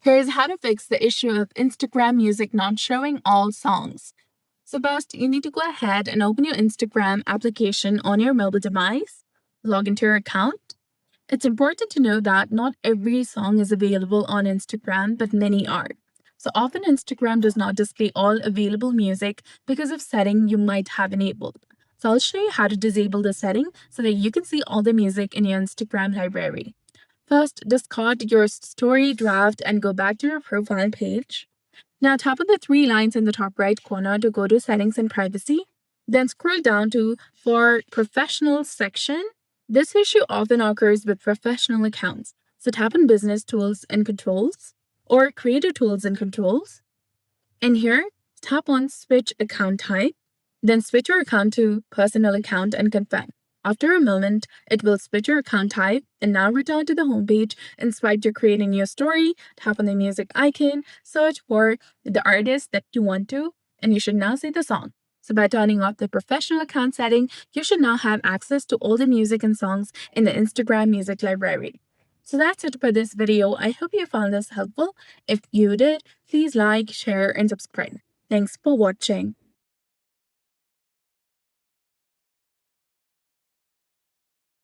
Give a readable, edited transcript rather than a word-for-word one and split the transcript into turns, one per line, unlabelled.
Here's how to fix the issue of Instagram Music not showing all songs. So first, you need to go ahead and open your Instagram application on your mobile device, log into your account. It's important to know that not every song is available on Instagram, but many are. So often Instagram does not display all available music because of setting you might have enabled. So I'll show you how to disable the setting so that you can see all the music in your Instagram library. First, discard your story draft and go back to your profile page. Now tap on the three lines in the top right corner to go to Settings and Privacy. Then scroll down to For Professional section. This issue often occurs with professional accounts. So tap on Business Tools and Controls or Creator Tools and Controls. And here, tap on Switch Account Type. Then switch your account to Personal Account and confirm. After a moment, it will switch your account type and now return to the homepage and swipe to create a new story, tap on the music icon, search for the artist that you want to, and you should now see the song. So by turning off the professional account setting, you should now have access to all the music and songs in the Instagram music library. So that's it for this video. I hope you found this helpful. If you did, please like, share, and subscribe. Thanks for watching.